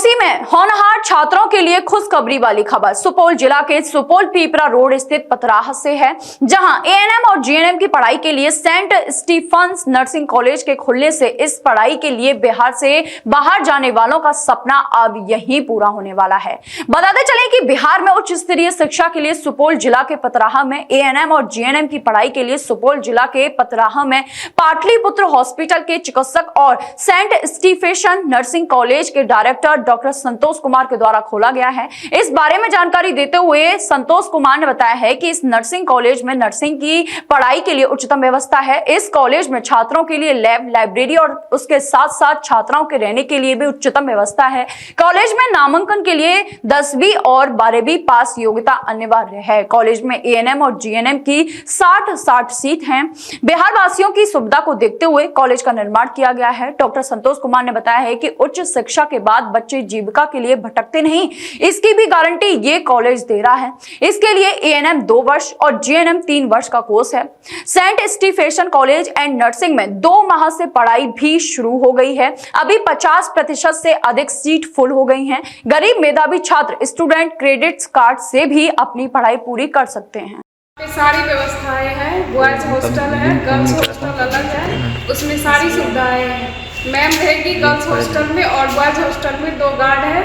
उसी में होनहार छात्रों के लिए खुशखबरी वाली खबर सुपौल जिला के सुपौल पीपरा रोड स्थित पतराहा से है, जहां एएनएम और जीएनएम की पढ़ाई के लिए सेंट स्टीफन्स नर्सिंग कॉलेज के खुलने से इस पढ़ाई के लिए बिहार से बाहर जाने वालों का सपना अब यहीं पूरा होने वाला है। बताते चलें कि बिहार में उच्च स्तरीय शिक्षा के लिए सुपौल जिला के पतराहा में एएनएम और जीएनएम की पढ़ाई के लिए सुपौल जिला के पतराहा में पाटलिपुत्र हॉस्पिटल के चिकित्सक और सेंट स्टीफेन नर्सिंग कॉलेज के डायरेक्टर डॉक्टर संतोष कुमार के द्वारा खोला गया है। इस बारे में जानकारी देते हुए संतोष कुमार ने बताया है कि इस नर्सिंग कॉलेज में नर्सिंग की पढ़ाई के लिए उच्चतम व्यवस्था है। इस कॉलेज में छात्रों के लिए लैब, लाइब्रेरी और उसके साथ साथ छात्राओं के रहने के लिए भी उच्चतम व्यवस्था है। कॉलेज में नामांकन के लिए 10वीं और 12वीं पास योग्यता अनिवार्य है। कॉलेज में एएनएम और जीएनएम की 60 सीट हैं। बिहार वासियों की सुविधा को देखते हुए कॉलेज का निर्माण किया गया है। डॉक्टर संतोष कुमार ने बताया है कि उच्च शिक्षा के बाद बच्चे जीविका के लिए भटकते नहीं, इसकी भी गारंटी ये कॉलेज दे रहा है। इसके लिए एएनएम 2 वर्ष और जीएनएम 3 वर्ष का कोर्स है। Saint Stephen college and nursing में 2 माह से पढ़ाई भी शुरू हो गई है। अभी 50% से अधिक सीट फुल हो गई हैं। गरीब मेधावी छात्र स्टूडेंट क्रेडिट कार्ड से भी अपनी पढ़ाई पूरी कर सकते हैं। सारी व्यवस्थाएं हैं, बॉयज हॉस्टल है, गर्ल्स हॉस्टल अलग है, उसमें सारी सुविधाएं हैं। मैम रहेगी गर्ल्स हॉस्टल में और बॉयज हॉस्टल में 2 गार्ड है,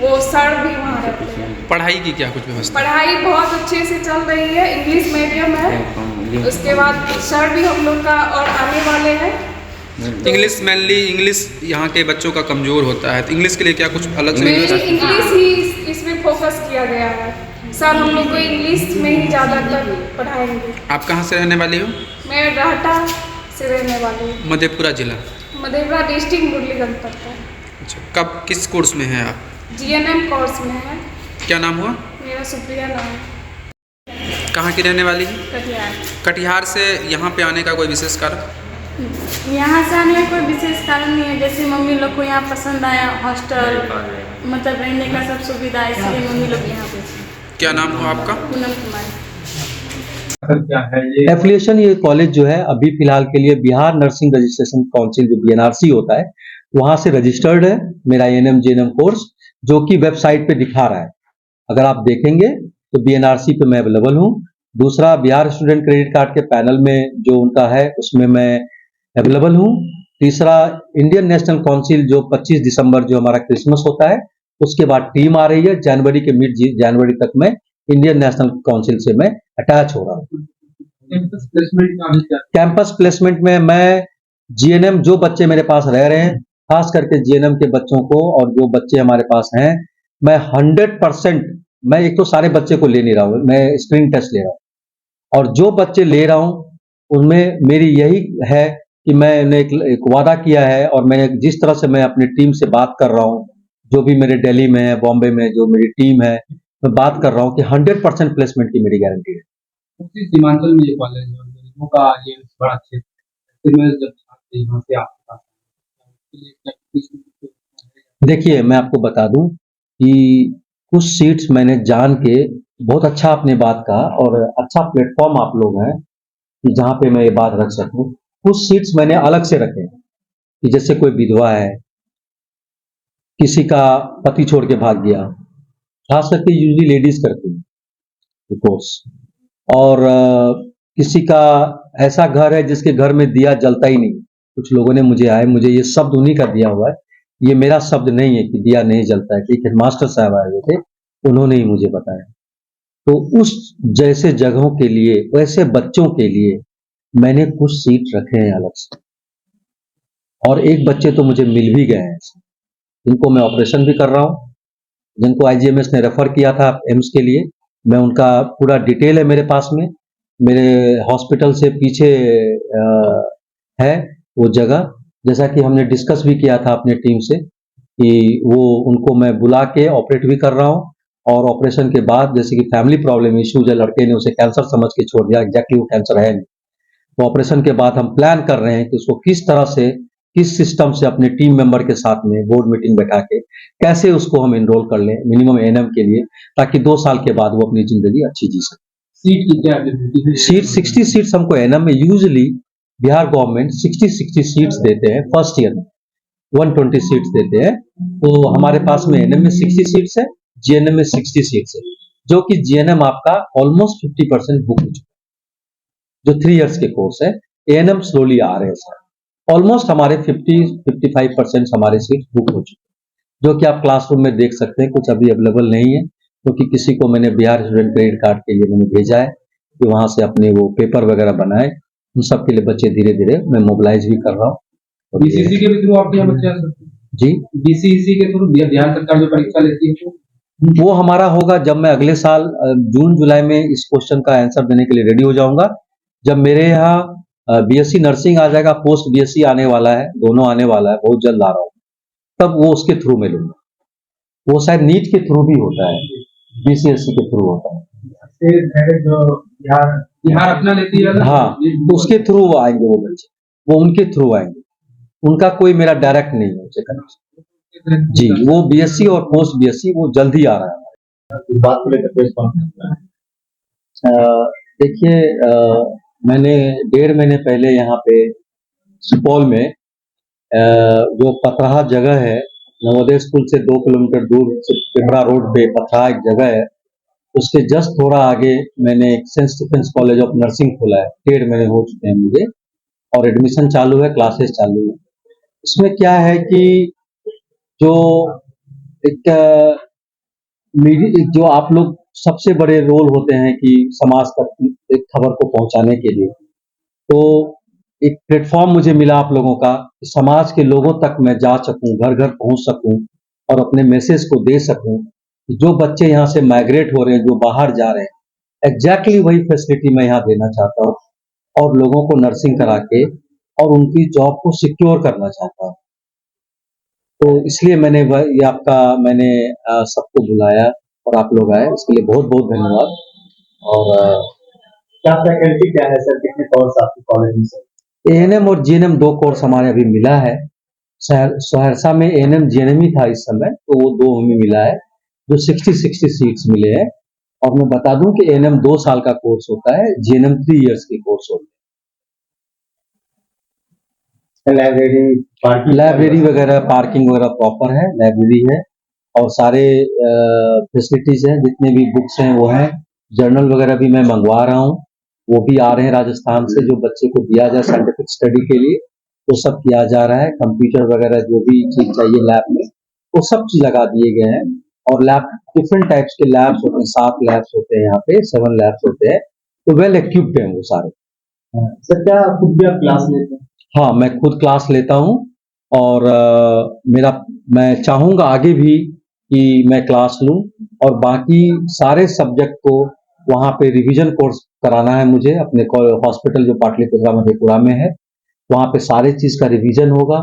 वो सर भी वहाँ रहते हैं। पढ़ाई की क्या कुछ व्यवस्था? पढ़ाई बहुत अच्छे से चल रही है, इंग्लिश मीडियम है। उसके बाद सर भी हम लोग का और आने वाले हैं। इंग्लिश मेनली इंग्लिश यहाँ के बच्चों का कमजोर होता है, तो इंग्लिश के लिए क्या कुछ अलग से? इंग्लिश ही इसमें फोकस किया गया है। सर हम लोग को इंग्लिश में ही ज़्यादातर पढ़ाएंगे। आप कहाँ से रहने वाली हो? मैं रहटा से रहने वाली हूँ। मधेपुरा जिला, मधेपुरा डिस्ट्रिक्ट मुरलीगंज तक है। अच्छा, कब किस कोर्स में हैं आप? जीएनएम कोर्स में है। क्या नाम हुआ? मेरा सुप्रिया नाम है। कहाँ की रहने वाली है? कटिहार। कटिहार से यहाँ पे आने का कोई विशेष कारण? यहाँ से आने का कोई विशेष कारण नहीं है, जैसे मम्मी लोग को यहाँ पसंद आया, हॉस्टल मतलब रहने का सब सुविधा, इसलिए मम्मी लोग यहाँ पे। क्या नाम हुआ आपका? पूनम कुमारी। एफिलिएशन ये कॉलेज जो है अभी फिलहाल के लिए बिहार नर्सिंग रजिस्ट्रेशन काउंसिल जो बीएनआरसी होता है वहां से रजिस्टर्ड है मेरा एएनएम जीएनएम कोर्स, जो कि वेबसाइट पे दिखा रहा है। अगर आप देखेंगे तो बीएनआरसी पे मैं अवेलेबल हूँ। दूसरा, बिहार स्टूडेंट क्रेडिट कार्ड के पैनल में जो उनका है उसमें मैं अवेलेबल हूँ। तीसरा, इंडियन नेशनल काउंसिल जो 25 दिसंबर जो हमारा क्रिसमस होता है उसके बाद टीम आ रही है। जनवरी के मिड जनवरी तक मैं इंडियन नेशनल काउंसिल से मैं अटैच हो रहा हूँ। कैंपस प्लेसमेंट में मैं जीएनएम जो बच्चे मेरे पास रह रहे हैं, खास करके जीएनएम के बच्चों को और जो बच्चे हमारे पास हैं, मैं 100% मैं एक तो सारे बच्चे को ले नहीं रहा हूँ, मैं स्क्रीन टेस्ट ले रहा हूँ। और जो बच्चे ले रहा हूँ उनमें मेरी यही है कि मैंने एक वादा किया है और मैंने जिस तरह से मैं अपनी टीम से बात कर रहा हूँ, जो भी मेरे दिल्ली में है, बॉम्बे में जो मेरी टीम है, मैं बात कर रहा हूँ कि 100% प्लेसमेंट की मेरी गारंटी है। सीमांचल में ये कॉलेज है और गरीबों का ये बड़ा क्षेत्र है, जब छात्र यहाँ से आपके पास देखिए, मैं आपको बता दूं कि कुछ सीट्स मैंने जान के बहुत अच्छा अपने बात का और अच्छा प्लेटफॉर्म आप लोग हैं कि जहाँ पे मैं ये बात रख सकूं। कुछ सीट्स मैंने अलग से रखे हैं कि जैसे कोई विधवा है, किसी का पति छोड़ के भाग गया, खास करके यूजली लेडीज करती है कोर्स, और किसी का ऐसा घर है जिसके घर में दिया जलता ही नहीं। कुछ लोगों ने मुझे ये शब्द उन्हीं का दिया हुआ है, ये मेरा शब्द नहीं है कि दिया नहीं जलता है, कि हेडमास्टर साहब आए हुए थे, उन्होंने ही मुझे बताया। तो उस जैसे जगहों के लिए, वैसे बच्चों के लिए मैंने कुछ सीट रखे हैं अलग से, और एक बच्चे तो मुझे मिल भी गए हैं जिनको मैं ऑपरेशन भी कर रहा हूँ, जिनको आईजीएमएस ने रेफर किया था एम्स के लिए। मैं उनका पूरा डिटेल है मेरे पास में, मेरे हॉस्पिटल से पीछे है वो जगह, जैसा कि हमने डिस्कस भी किया था अपने टीम से कि वो उनको मैं बुला के ऑपरेट भी कर रहा हूँ। और ऑपरेशन के बाद जैसे कि फैमिली प्रॉब्लम इश्यूज है, लड़के ने उसे कैंसर समझ के छोड़ दिया, एग्जैक्टली वो कैंसर है नहीं, तो ऑपरेशन के बाद हम प्लान कर रहे हैं कि उसको किस तरह से, किस सिस्टम से अपने टीम मेंबर के साथ में बोर्ड मीटिंग बैठा के कैसे उसको हम एनरोल कर लें मिनिमम एएनएम के लिए, ताकि 2 साल के बाद वो अपनी जिंदगी अच्छी जी सके। सीट की क्या अवेलेबिलिटी है? सीट 60 सीट्स हमको एएनएम में यूजुअली बिहार गवर्नमेंट 60 सीट्स देते हैं फर्स्ट ईयर में। 120 सीट्स देते हैं। तो हमारे पास में एएनएम में 60 सीट्स है, जीएनएम में 60 सीट्स है, जो कि जीएनएम आपका ऑलमोस्ट 50% बुक हो चुका है। जो 3 इयर्स के कोर्स है, एएनएम स्लोली आ रहे हैं सर। ऑलमोस्ट हमारे 50-55% हमारे सीट बुक हो चुके हैं, जो कि आप क्लासरूम में देख सकते हैं। कुछ अभी अवेलेबल नहीं है, क्योंकि किसी को मैंने बिहार स्टूडेंट क्रेडिट कार्ड के लिए मैंने भेजा है कि वहां से अपने वो पेपर वगैरह बनाए। उन सब के लिए बच्चे धीरे धीरे मैं मोबिलाइज भी कर रहा हूँ। बीसीसी के भी थ्रू आपके यहाँ बच्चे आ सकते हैं? जी, बीसीसी के थ्रू बिहार सरकार जो परीक्षा लेती है वो हमारा होगा जब मैं अगले साल जून जुलाई में इस क्वेश्चन का आंसर देने के लिए रेडी हो जाऊंगा। जब मेरे यहाँ बीएससी नर्सिंग आ जाएगा, पोस्ट बीएससी आने वाला है, दोनों आने वाला है, बहुत जल्द आ रहा हूँ, तब वो उसके थ्रू में लूंगा। वो शायद नीट के थ्रू भी होता है, बीसीएससी के थ्रू होता है। जो बिहार अपना लेती है हाँ, तो उसके थ्रू आएंगे वो बच्चे, वो उनके थ्रू आएंगे, उनका कोई मेरा डायरेक्ट नहीं है उनसे कनेक्शन। जी, वो बीएससी और पोस्ट बीएससी वो जल्द ही आ रहा है। बात को लेकर प्रेस कॉन्फ्रेंस में देखिए, मैंने 1.5 महीने पहले यहाँ पे सुपौल में जो पथराहा जगह है, नवोदय स्कूल से 2 किलोमीटर दूर से पिपरा रोड पे पथराहा एक जगह है, उसके जस्ट थोड़ा आगे मैंने एक saint Stephen's college of nursing खोला है। 1.5 महीने हो चुके हैं मुझे, और एडमिशन चालू है, क्लासेस चालू है। इसमें क्या है कि जो एक जो आप लोग सबसे बड़े रोल होते हैं कि समाज तक एक खबर को पहुंचाने के लिए, तो एक प्लेटफॉर्म मुझे मिला आप लोगों का कि समाज के लोगों तक मैं जा सकूं, घर घर पहुंच सकूं और अपने मैसेज को दे सकूं। जो बच्चे यहाँ से माइग्रेट हो रहे हैं, जो बाहर जा रहे हैं, एग्जैक्टली वही फैसिलिटी मैं यहाँ देना चाहता हूँ और लोगों को नर्सिंग करा के और उनकी जॉब को सिक्योर करना चाहता हूँ। तो इसलिए मैंने मैंने सबको बुलाया और आप लोग आए, इसके लिए बहुत बहुत धन्यवाद। और क्या फैकल्टी क्या है सर, कितने कोर्स आपके कॉलेज में सर? एएनएम और जीएनएम 2 कोर्स हमारे अभी मिला है। सहरसा में एएनएम जीएनएम ही था इस समय, तो वो 2 हमें मिला है, जो 60 सीट्स मिले हैं। और मैं बता दूं कि एएनएम 2 साल का कोर्स होता है, जीएनएम 3 इयर्स के कोर्स होते हैं। लाइब्रेरी वगैरह, पार्किंग वगैरह प्रॉपर है, लाइब्रेरी है और सारे फैसिलिटीज हैं, जितने भी बुक्स हैं वो हैं। जर्नल वगैरह भी मैं मंगवा रहा हूँ, वो भी आ रहे हैं राजस्थान से, जो बच्चे को दिया जाए साइंटिफिक स्टडी के लिए, वो सब किया जा रहा है। कंप्यूटर वगैरह जो भी चीज चाहिए लैब में, वो सब चीज लगा दिए गए हैं। और लैब डिफरेंट टाइप्स के लैब्स होते हैं, 7 लैब्स होते हैं यहाँ पे, 7 लैब्स होते हैं, तो वेल इक्विप्ड हैं वो सारे। सर क्या खुद भी आप क्लास लेते हैं? हाँ, मैं खुद क्लास लेता हूँ और मैं चाहूँगा आगे भी कि मैं क्लास लूँ और बाकी सारे सब्जेक्ट को वहाँ पे रिवीजन कोर्स कराना है मुझे। अपने हॉस्पिटल जो पाटलिपुत्रा मधेपुरा में है, वहाँ पे सारे चीज का रिवीजन होगा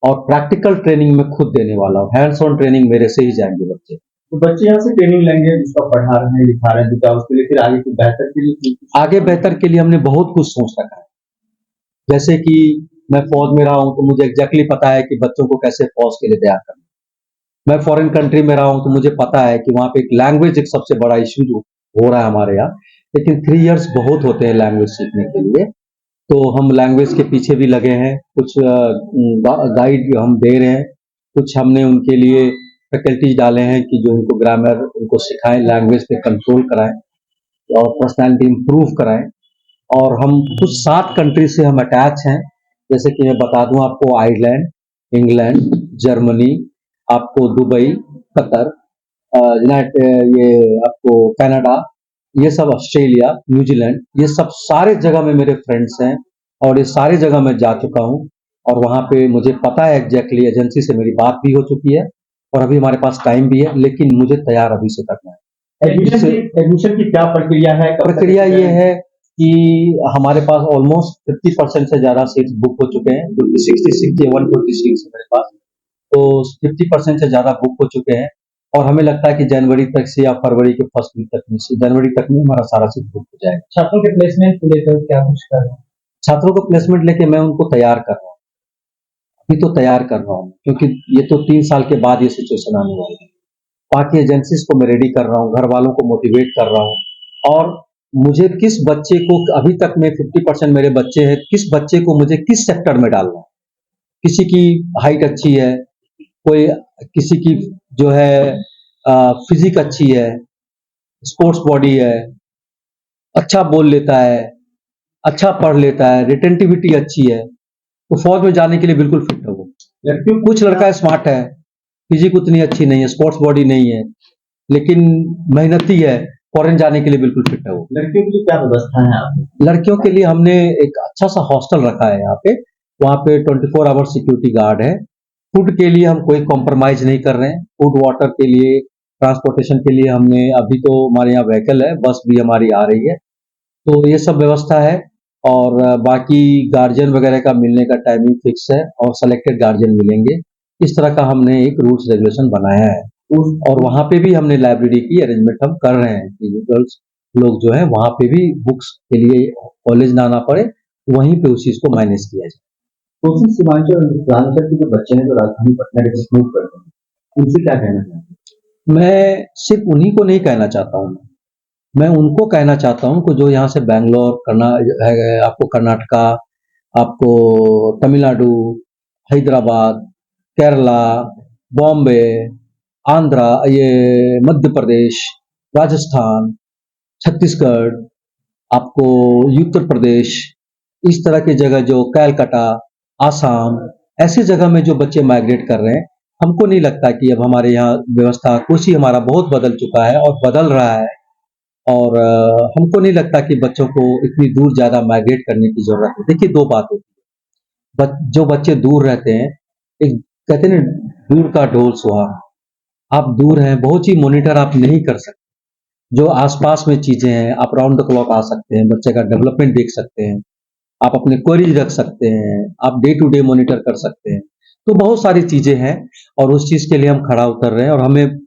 और प्रैक्टिकल ट्रेनिंग में खुद देने वाला हूँ। हैंड्स ऑन ट्रेनिंग मेरे से ही जाएंगे बच्चे। तो बच्चे यहाँ से ट्रेनिंग लेंगे, जिसका पढ़ा रहे हैं, लिखा रहे हैं, तो उसके लिए फिर आगे कुछ बेहतर के लिए आगे बेहतर के लिए हमने बहुत कुछ सोच रखा है। जैसे कि मैं फौज में रहा हूँ, तो मुझे एग्जैक्टली पता है कि बच्चों को कैसे फौज के लिए तैयार करना। मैं फॉरेन कंट्री में रहा हूँ, तो मुझे पता है कि वहाँ पे एक लैंग्वेज एक सबसे बड़ा इश्यू जो हो रहा है हमारे यहाँ, लेकिन 3 इयर्स बहुत होते हैं लैंग्वेज सीखने के लिए, तो हम लैंग्वेज के पीछे भी लगे हैं। कुछ गाइड हम दे रहे हैं, कुछ हमने उनके लिए फैकल्टीज डाले हैं कि जो उनको ग्रामर उनको सिखाएं, लैंग्वेज पे कंट्रोल कराएं और पर्सनालिटी इंप्रूव कराएं। और हम कुछ 7 कंट्री से हम अटैच हैं, जैसे कि मैं बता दूं आपको, आयरलैंड, इंग्लैंड, जर्मनी, आपको दुबई, कतर, ये आपको कनाडा, ये सब ऑस्ट्रेलिया, न्यूजीलैंड, ये सब सारे जगह में मेरे फ्रेंड्स हैं और ये सारे जगह मैं जा चुका हूँ और वहाँ पे मुझे पता है एग्जैक्टली, एजेंसी से मेरी बात भी हो चुकी है और अभी हमारे पास टाइम भी है, लेकिन मुझे तैयार अभी से करना है। एडमिशन की क्या प्रक्रिया है? प्रक्रिया ये है कि हमारे पास ऑलमोस्ट 50% से ज्यादा सीट्स बुक हो चुके हैं, जो कि 60 या 120 सीट्स है मेरे पास, तो 50% से ज्यादा बुक हो चुके हैं और हमें लगता है कि जनवरी तक से या फरवरी के फर्स्ट वीक तक में से, जनवरी तक में हमारा सारा सीट बुक हो जाएगा। छात्रों के प्लेसमेंट को लेकर क्या कुछ कर रहे हैं? छात्रों को प्लेसमेंट लेके मैं उनको तैयार कर रहा हूँ, अभी तो तैयार कर रहा हूँ, क्योंकि ये तो 3 साल के बाद ये सिचुएशन आने वाली है। बाकी एजेंसीज को मैं रेडी कर रहा हूँ, घर वालों को मोटिवेट कर रहा हूँ और मुझे किस बच्चे को, अभी तक में 50% मेरे बच्चे हैं, किस बच्चे को मुझे किस सेक्टर में डालना है, किसी की हाइट अच्छी है, कोई किसी की जो है फिजिक अच्छी है, स्पोर्ट्स बॉडी है, अच्छा बोल लेता है, अच्छा पढ़ लेता है, रिटेंटिविटी अच्छी है, तो फौज में जाने के लिए बिल्कुल फिट है वो। लड़कियों कुछ लड़का स्मार्ट है, फिजिक उतनी अच्छी नहीं है, स्पोर्ट्स बॉडी नहीं है, लेकिन मेहनती है, फॉरेन जाने के लिए बिल्कुल फिट है वो। लड़कियों के लिए क्या व्यवस्था है आप? लड़कियों के लिए हमने एक अच्छा सा हॉस्टल रखा है यहाँ पे, वहाँ पे 24 आवर सिक्योरिटी गार्ड है। फूड के लिए हम कोई कॉम्प्रोमाइज नहीं कर रहे हैं, फूड वाटर के लिए, ट्रांसपोर्टेशन के लिए हमने अभी तो हमारे यहाँ व्हीकल है, बस भी हमारी आ रही है, तो ये सब व्यवस्था है। और बाकी गार्जियन वगैरह का मिलने का टाइमिंग फिक्स है और सेलेक्टेड गार्जियन मिलेंगे, इस तरह का हमने एक रूल्स रेगुलेशन बनाया है। और वहाँ पे भी हमने लाइब्रेरी की अरेंजमेंट हम कर रहे हैं कि गर्ल्स लोग जो है वहाँ पे भी बुक्स के लिए कॉलेज ना आना पड़े, वहीं पे उस चीज को मैनेज किया जाए। कोसी सीमांचल और मिथिलांचल के जो बच्चे हैं जो राजधानी पटना के मूव करते हैं, उनसे क्या कहना चाहते हैं? मैं सिर्फ उन्हीं को नहीं कहना चाहता हूँ, मैं उनको कहना चाहता हूँ कि जो यहाँ से बैंगलोर आपको कर्नाटका, आपको तमिलनाडु, हैदराबाद, केरला, बॉम्बे, आंध्रा, ये मध्य प्रदेश, राजस्थान, छत्तीसगढ़, आपको उत्तर प्रदेश, इस तरह की जगह जो कैलकाटा, आसाम, ऐसी जगह में जो बच्चे माइग्रेट कर रहे हैं, हमको नहीं लगता कि अब हमारे यहाँ व्यवस्था, कोसी हमारा बहुत बदल चुका है और बदल रहा है, और हमको नहीं लगता कि बच्चों को इतनी दूर ज्यादा माइग्रेट करने की जरूरत है। देखिए, दो बात होती है, जो बच्चे दूर रहते हैं, एक कहते हैं ना दूर का ढोल सुहाना, आप दूर हैं, बहुत ही मॉनिटर आप नहीं कर सकते, जो आसपास में चीजें हैं आप राउंड द क्लॉक आ सकते हैं, बच्चे का डेवलपमेंट देख सकते हैं, आप अपने क्वेरीज रख सकते हैं, आप डे टू डे मॉनिटर कर सकते हैं, तो बहुत सारी चीजें हैं और उस चीज के लिए हम खड़ा उतर रहे हैं। और हमें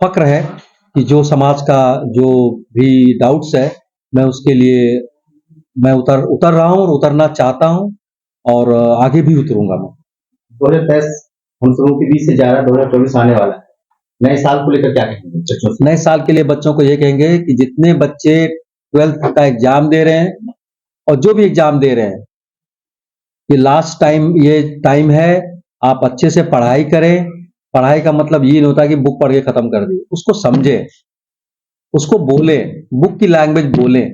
फक्र है कि जो समाज का जो भी डाउट्स है, मैं उसके लिए मैं उतर रहा हूँ और उतरना चाहता हूँ और आगे भी उतरूंगा मैं। 2023 हम सबों के बीच से जा रहा है, 2024 आने वाला है, नए साल को लेकर क्या कहेंगे बच्चों से? नए साल के लिए बच्चों को ये कहेंगे कि जितने बच्चे 12th का एग्जाम दे रहे हैं और जो भी एग्जाम दे रहे हैं, ये लास्ट टाइम, ये टाइम है, आप अच्छे से पढ़ाई करें। पढ़ाई का मतलब ये नहीं होता कि बुक पढ़ के खत्म कर दी, उसको समझे, उसको बोले, बुक की लैंग्वेज बोले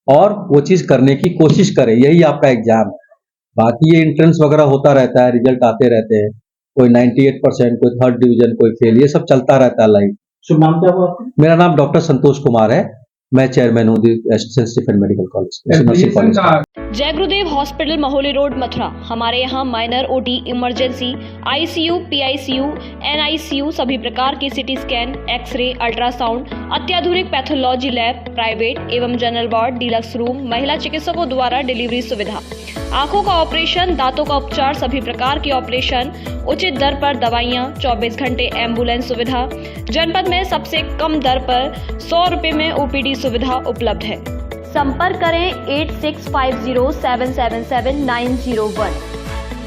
और वो चीज करने की कोशिश करें, यही आपका एग्जाम है। बाकी ये एंट्रेंस वगैरह होता रहता है, रिजल्ट आते रहते हैं, कोई 98%, कोई 3rd डिवीजन, कोई फेल, ये सब चलता रहता है लाइफ। शुभ नाम क्या हुआ आपका? मेरा नाम डॉक्टर संतोष कुमार है, मैं चेयरमैन हूँ सेंट स्टीफन मेडिकल कॉलेज। जय गुरुदेव हॉस्पिटल, महोली रोड, मथुरा। हमारे यहाँ minor, OT, emergency, ICU, PICU, NICU, सभी प्रकार की सिटी स्कैन, एक्सरे, अल्ट्रासाउंड, अत्याधुनिक पैथोलॉजी लैब, प्राइवेट एवं जनरल वार्ड, डिलक्स रूम, महिला चिकित्सकों द्वारा डिलीवरी सुविधा, आंखों का ऑपरेशन, दांतों का उपचार, सभी प्रकार की ऑपरेशन, उचित दर पर दवाइयाँ, 24 घंटे एम्बुलेंस सुविधा। जनपद में सबसे कम दर पर 100 रुपए में ओपीडी सुविधा उपलब्ध है। संपर्क करें 8650777901।